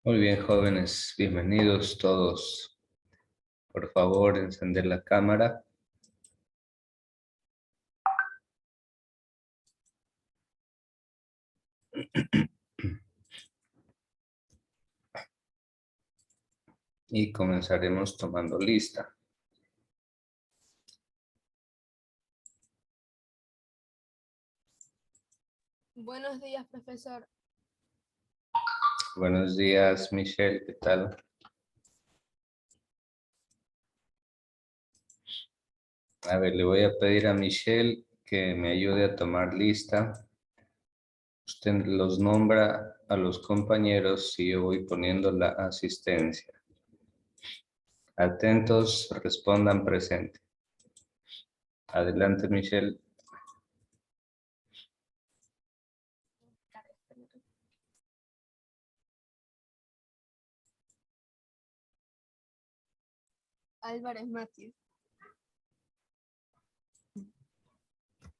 Muy bien, jóvenes, bienvenidos todos. Por favor, encender la cámara. Y comenzaremos tomando lista. Buenos días, profesor. Buenos días, Michelle, ¿qué tal? A ver, le voy a pedir a Michelle que me ayude a tomar lista. Usted los nombra a los compañeros y yo voy poniendo la asistencia. Atentos, respondan presente. Adelante, Michelle. Álvarez Matthew.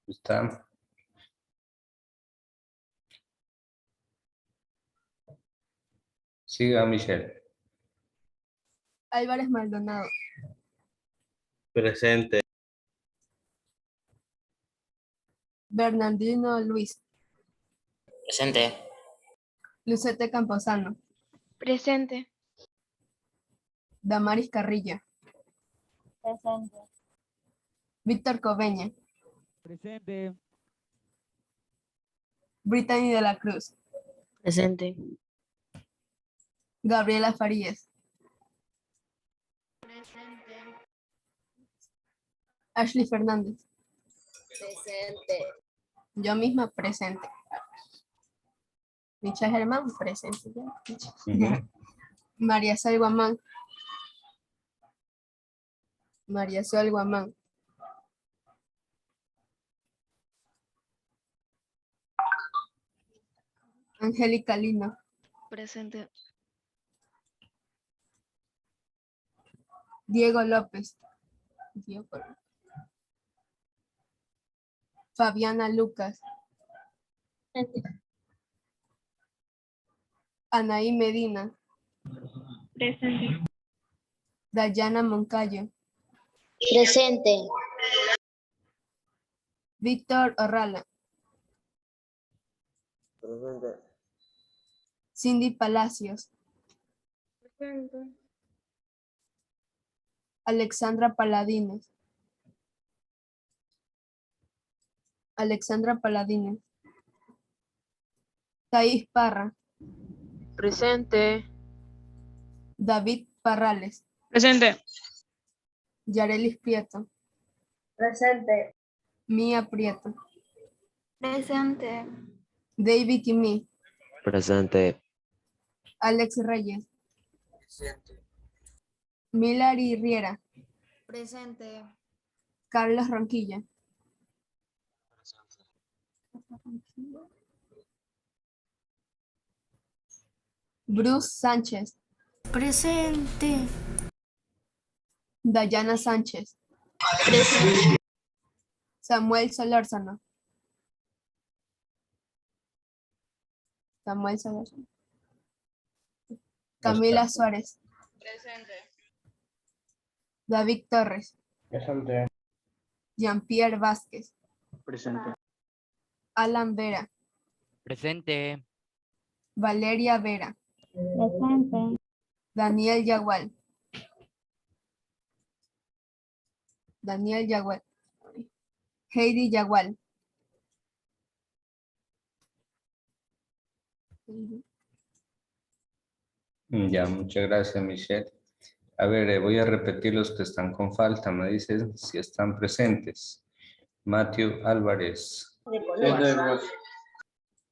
¿Está? Siga, Michelle. Álvarez Maldonado. Presente. Bernardino Luis. Presente. Lucete Camposano. Presente. Damaris Carrillo. Presente. Víctor Coveña. Presente. Brittany de la Cruz. Presente. Gabriela Farías. Ashley Fernández. Presente. Yo misma presente. Micha Germán, presente. María Sol Guamán. María Sol Guamán. Angélica Lino. Presente. Diego López. Fabiana Lucas. Anaí Medina. Presente. Dayana Moncayo. Presente. Víctor Orrala. Presente. Cindy Palacios. Presente. Alexandra Paladines. Alexandra Paladines. Thais Parra. Presente. David Parrales. Presente. Yarelis Prieto. Presente. Mía Prieto. Presente. David Kimi. Presente. Alex Reyes. Presente. Milary Riera. Presente. Carlos Ronquilla. Bruce Sánchez. Presente. Dayana Sánchez. Presente. Samuel Solórzano. Samuel Solórzano. Camila Suárez. Presente. David Torres. Presente. Jean-Pierre Vázquez. Presente. Alan Vera. Presente. Valeria Vera. Presente. Daniel Yagual. Daniel Yagual. Heidi Yagual. Ya, muchas gracias, Michelle. A ver, voy a repetir los que están con falta. Me dicen si están presentes. Matthew Álvarez.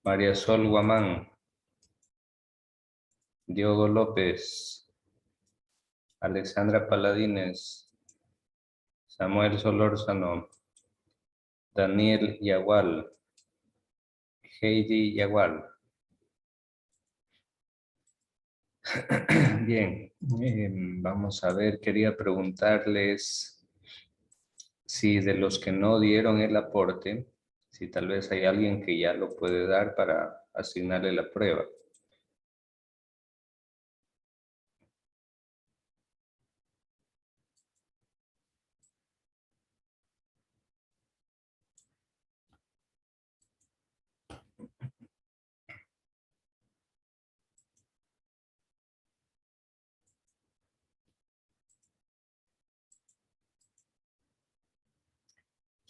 María Sol Guamán. Diogo López. Alexandra Paladines. Samuel Solórzano. Daniel Yagual. Heidi Yagual. Bien, vamos a ver, quería preguntarles si de los que no dieron el aporte, si tal vez hay alguien que ya lo puede dar para asignarle la prueba.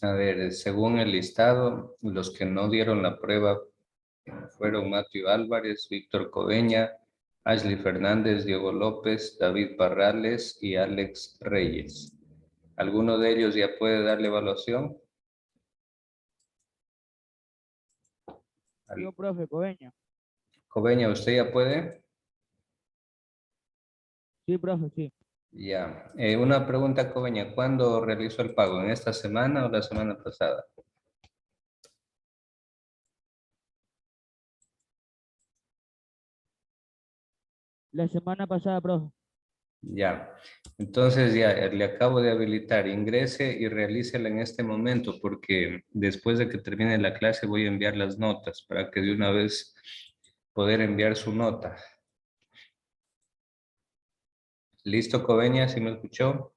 A ver, según el listado, los que no dieron la prueba fueron Matthew Álvarez, Víctor Coveña, Ashley Fernández, Diego López, David Parrales y Alex Reyes. ¿Alguno de ellos ya puede darle evaluación? Yo, profe, Coveña. Coveña, ¿usted ya puede? Sí, profe, sí. Ya. Una pregunta, Coveña. ¿Cuándo realizó el pago? ¿En esta semana o la semana pasada? La semana pasada, profe. Ya. Entonces ya le acabo de habilitar. Ingrese y realícela en este momento porque después de que termine la clase voy a enviar las notas para que de una vez poder enviar su nota. ¿Listo, Coveña? ¿Sí me escuchó?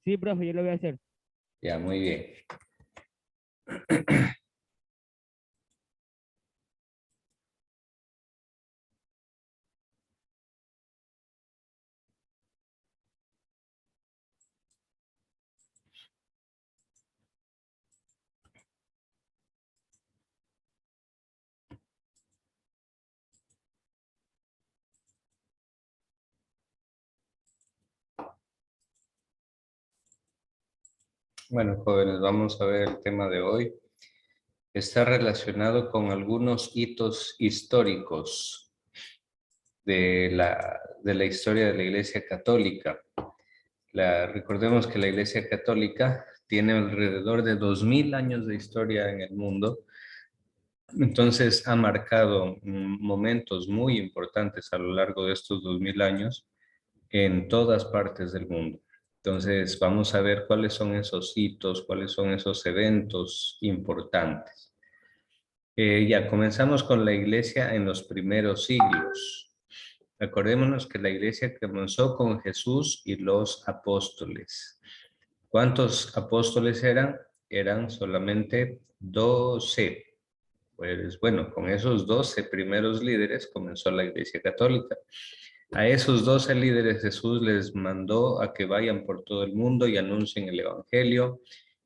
Sí, profe, yo lo voy a hacer. Ya, muy bien. Bueno, jóvenes, vamos a ver el tema de hoy. Está relacionado con algunos hitos históricos de la historia de la Iglesia Católica. Recordemos que la Iglesia Católica tiene alrededor de 2000 años de historia en el mundo. Entonces ha marcado momentos muy importantes a lo largo de estos 2000 años en todas partes del mundo. Entonces vamos a ver cuáles son esos hitos, cuáles son esos eventos importantes. Ya comenzamos con la iglesia en los primeros siglos. Acordémonos que la iglesia comenzó con Jesús y los apóstoles. ¿Cuántos apóstoles eran? Eran solamente 12. Pues bueno, con esos 12 primeros líderes comenzó la iglesia católica. A esos 12 líderes Jesús les mandó a que vayan por todo el mundo y anuncien el evangelio.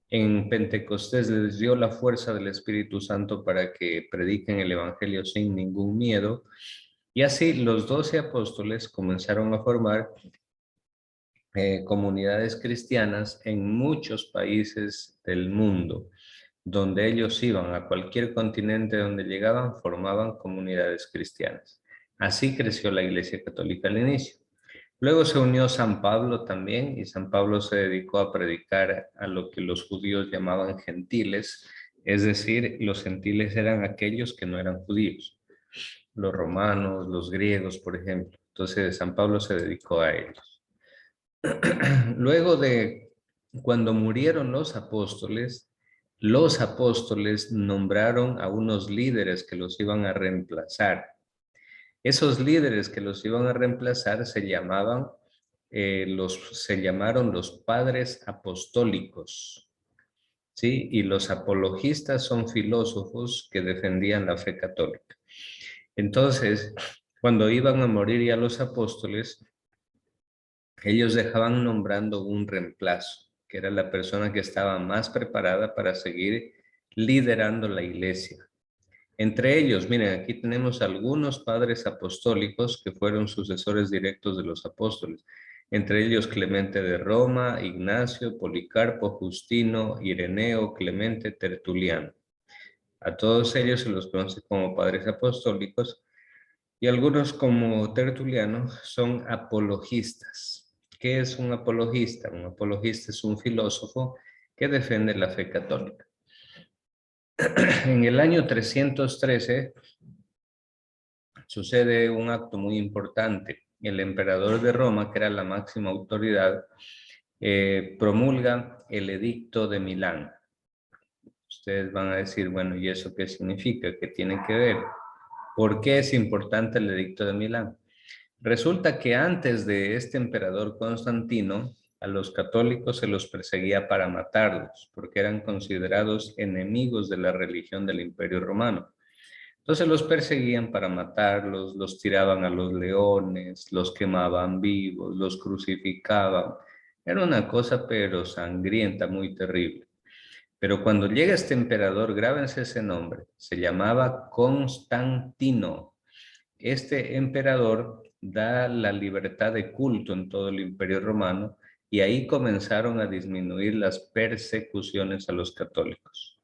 En Pentecostés les dio la fuerza del Espíritu Santo para que prediquen el evangelio sin ningún miedo. Y así los 12 apóstoles comenzaron a formar comunidades cristianas en muchos países del mundo. Donde ellos iban, a cualquier continente donde llegaban, formaban comunidades cristianas. Así creció la Iglesia Católica al inicio. Luego se unió San Pablo también, y San Pablo se dedicó a predicar a lo que los judíos llamaban gentiles, es decir, los gentiles eran aquellos que no eran judíos, los romanos, los griegos, por ejemplo. Entonces San Pablo se dedicó a ellos. Luego de cuando murieron los apóstoles nombraron a unos líderes que los iban a reemplazar. Esos líderes que los iban a reemplazar se llamaron los padres apostólicos, ¿sí? Y los apologistas son filósofos que defendían la fe católica. Entonces, cuando iban a morir ya los apóstoles, ellos dejaban nombrando un reemplazo, que era la persona que estaba más preparada para seguir liderando la iglesia. Entre ellos, miren, aquí tenemos algunos padres apostólicos que fueron sucesores directos de los apóstoles. Entre ellos Clemente de Roma, Ignacio, Policarpo, Justino, Ireneo, Clemente, Tertuliano. A todos ellos se los conoce como padres apostólicos y algunos como Tertuliano son apologistas. ¿Qué es un apologista? Un apologista es un filósofo que defiende la fe católica. En el año 313 sucede un acto muy importante. El emperador de Roma, que era la máxima autoridad, promulga el Edicto de Milán. Ustedes van a decir, bueno, ¿y eso qué significa? ¿Qué tiene que ver? ¿Por qué es importante el Edicto de Milán? Resulta que antes de este emperador Constantino, a los católicos se los perseguía para matarlos, porque eran considerados enemigos de la religión del Imperio Romano. Entonces los perseguían para matarlos, los tiraban a los leones, los quemaban vivos, los crucificaban. Era una cosa pero sangrienta, muy terrible. Pero cuando llega este emperador, grábense ese nombre, se llamaba Constantino. Este emperador da la libertad de culto en todo el Imperio Romano y ahí comenzaron a disminuir las persecuciones a los católicos.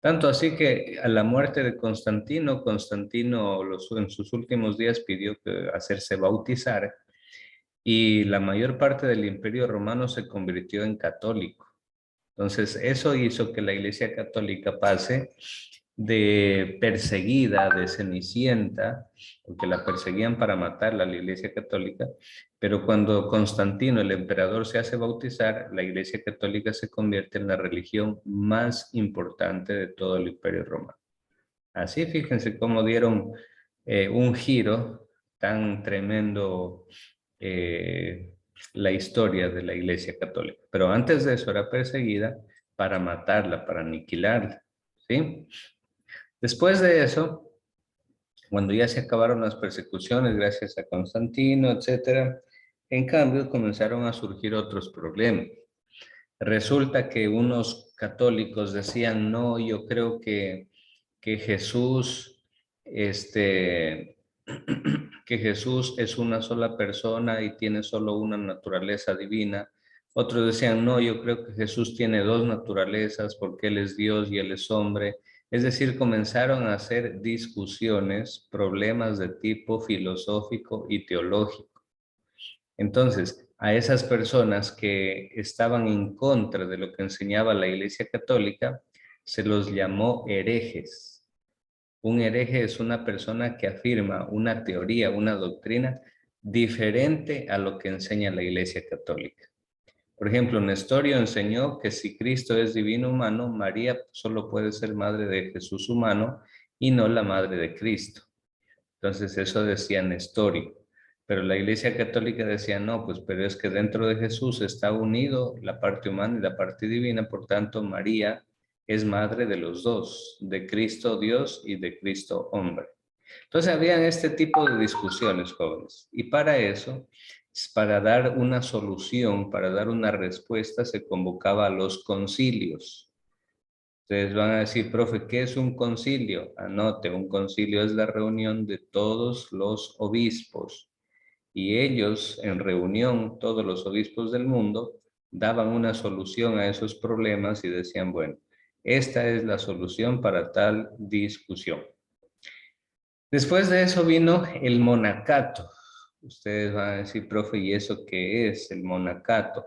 Tanto así que a la muerte de Constantino, en sus últimos días pidió hacerse bautizar y la mayor parte del Imperio Romano se convirtió en católico. Entonces, eso hizo que la Iglesia Católica pase de perseguida, de cenicienta, porque la perseguían para matarla a la Iglesia Católica, pero cuando Constantino, el emperador, se hace bautizar, la Iglesia Católica se convierte en la religión más importante de todo el Imperio Romano. Así, fíjense cómo dieron un giro tan tremendo la historia de la Iglesia Católica. Pero antes de eso era perseguida para matarla, para aniquilarla, ¿sí? Después de eso, cuando ya se acabaron las persecuciones gracias a Constantino, etcétera, en cambio comenzaron a surgir otros problemas. Resulta que unos católicos decían, no, yo creo que Jesús, que Jesús es una sola persona y tiene solo una naturaleza divina. Otros decían, no, yo creo que Jesús tiene dos naturalezas porque Él es Dios y Él es hombre. Es decir, comenzaron a hacer discusiones, problemas de tipo filosófico y teológico. Entonces, a esas personas que estaban en contra de lo que enseñaba la Iglesia Católica, se los llamó herejes. Un hereje es una persona que afirma una teoría, una doctrina diferente a lo que enseña la Iglesia Católica. Por ejemplo, Nestorio enseñó que si Cristo es divino humano, María solo puede ser madre de Jesús humano y no la madre de Cristo. Entonces eso decía Nestorio. Pero la Iglesia Católica decía, no, pues pero es que dentro de Jesús está unido la parte humana y la parte divina, por tanto María es madre de los dos, de Cristo Dios y de Cristo hombre. Entonces habían este tipo de discusiones, jóvenes, y para eso, para dar una solución, para dar una respuesta, se convocaba a los concilios. Ustedes van a decir, profe, ¿qué es un concilio? Anote, un concilio es la reunión de todos los obispos. Y ellos, en reunión, todos los obispos del mundo, daban una solución a esos problemas y decían, bueno, esta es la solución para tal discusión. Después de eso vino el monacato. Ustedes van a decir, profe, ¿y eso qué es el monacato?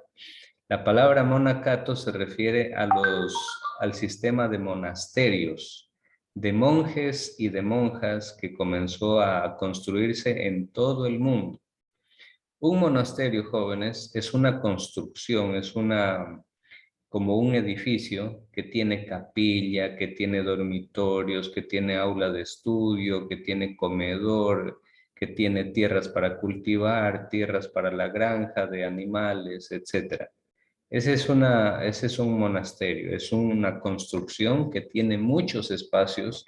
La palabra monacato se refiere al sistema de monasterios, de monjes y de monjas que comenzó a construirse en todo el mundo. Un monasterio, jóvenes, es una construcción, es como un edificio que tiene capilla, que tiene dormitorios, que tiene aula de estudio, que tiene comedor, que tiene tierras para cultivar, tierras para la granja de animales, etc. Ese es un monasterio, es una construcción que tiene muchos espacios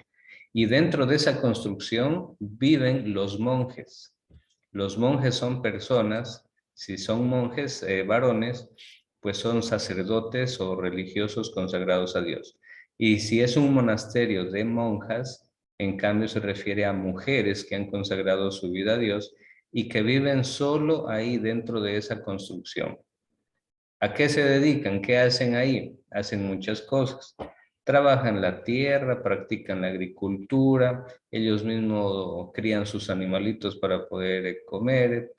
y dentro de esa construcción viven los monjes. Los monjes son personas, si son monjes varones, pues son sacerdotes o religiosos consagrados a Dios. Y si es un monasterio de monjas, en cambio se refiere a mujeres que han consagrado su vida a Dios y que viven solo ahí dentro de esa construcción. ¿A qué se dedican? ¿Qué hacen ahí? Hacen muchas cosas. Trabajan la tierra, practican la agricultura, ellos mismos crían sus animalitos para poder comer,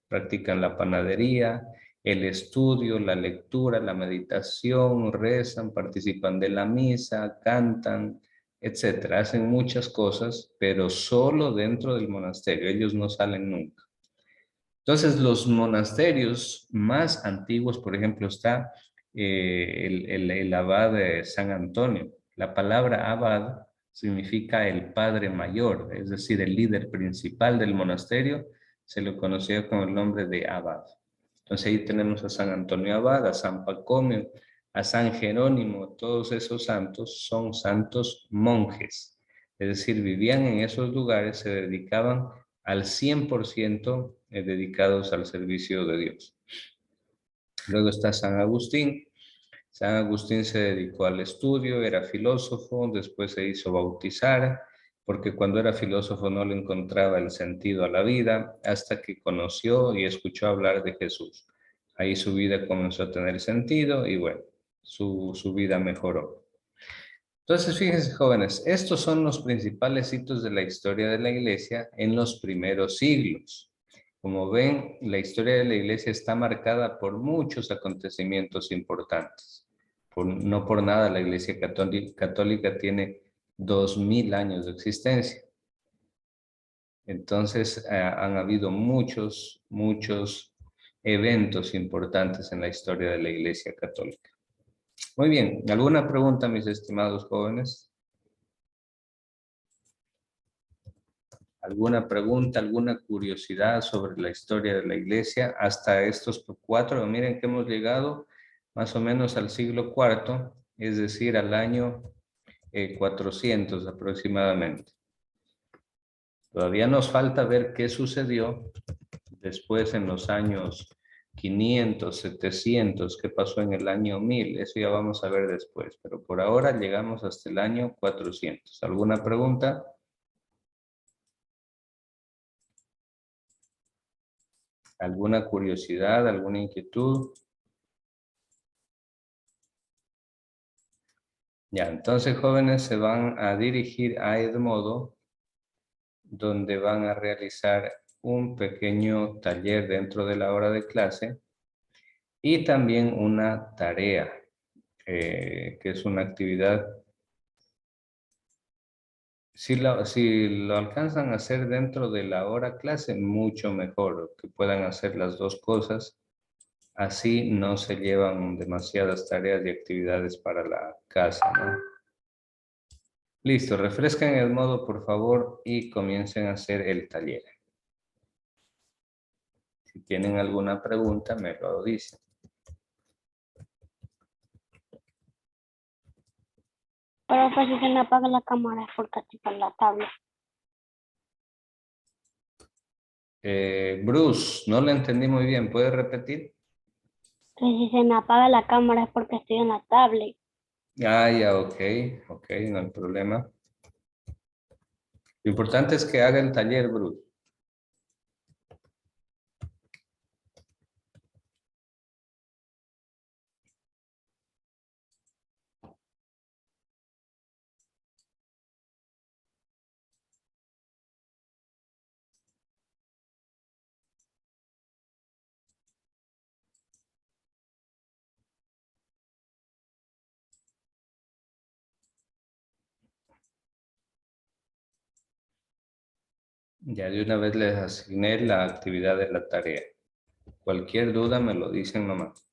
practican la panadería, el estudio, la lectura, la meditación, rezan, participan de la misa, cantan, etc. Hacen muchas cosas, pero solo dentro del monasterio. Ellos no salen nunca. Entonces, los monasterios más antiguos, por ejemplo, está el abad de San Antonio. La palabra abad significa el padre mayor, es decir, el líder principal del monasterio, se lo conocía con el nombre de abad. Entonces ahí tenemos a San Antonio Abad, a San Pacomio, a San Jerónimo, todos esos santos son santos monjes, es decir, vivían en esos lugares, se dedicaban al 100% dedicados al servicio de Dios. Luego está San Agustín. San Agustín se dedicó al estudio, era filósofo, después se hizo bautizar, porque cuando era filósofo no le encontraba el sentido a la vida, hasta que conoció y escuchó hablar de Jesús. Ahí su vida comenzó a tener sentido y bueno, su vida mejoró. Entonces, fíjense, jóvenes, estos son los principales hitos de la historia de la iglesia en los primeros siglos. Como ven, la historia de la iglesia está marcada por muchos acontecimientos importantes. No por nada la iglesia católica tiene 2000 años de existencia. Entonces, han habido muchos eventos importantes en la historia de la iglesia católica. Muy bien, ¿alguna pregunta, mis estimados jóvenes? ¿Alguna pregunta, alguna curiosidad sobre la historia de la iglesia hasta estos 4? Miren que hemos llegado más o menos al siglo IV, es decir, al año 400 aproximadamente. Todavía nos falta ver qué sucedió después en los años 500, 700, qué pasó en el año 1000, eso ya vamos a ver después, pero por ahora llegamos hasta el año 400. ¿Alguna pregunta? ¿Alguna curiosidad, alguna inquietud? Ya, entonces jóvenes se van a dirigir a Edmodo, donde van a realizar un pequeño taller dentro de la hora de clase y también una tarea, que es una actividad. Si lo alcanzan a hacer dentro de la hora clase, mucho mejor, que puedan hacer las dos cosas. Así no se llevan demasiadas tareas y actividades para la casa, ¿no? Listo, refresquen el modo, por favor, y comiencen a hacer el taller. Si tienen alguna pregunta, me lo dicen. Pero pues si se me apaga la cámara es porque estoy con la tablet. Bruce, no lo entendí muy bien. ¿Puede repetir? Que si se me apaga la cámara es porque estoy en la tablet. Ah, ya, ok, no hay problema. Lo importante es que haga el taller, Bruce. Ya de una vez les asigné la actividad de la tarea. Cualquier duda me lo dicen nomás.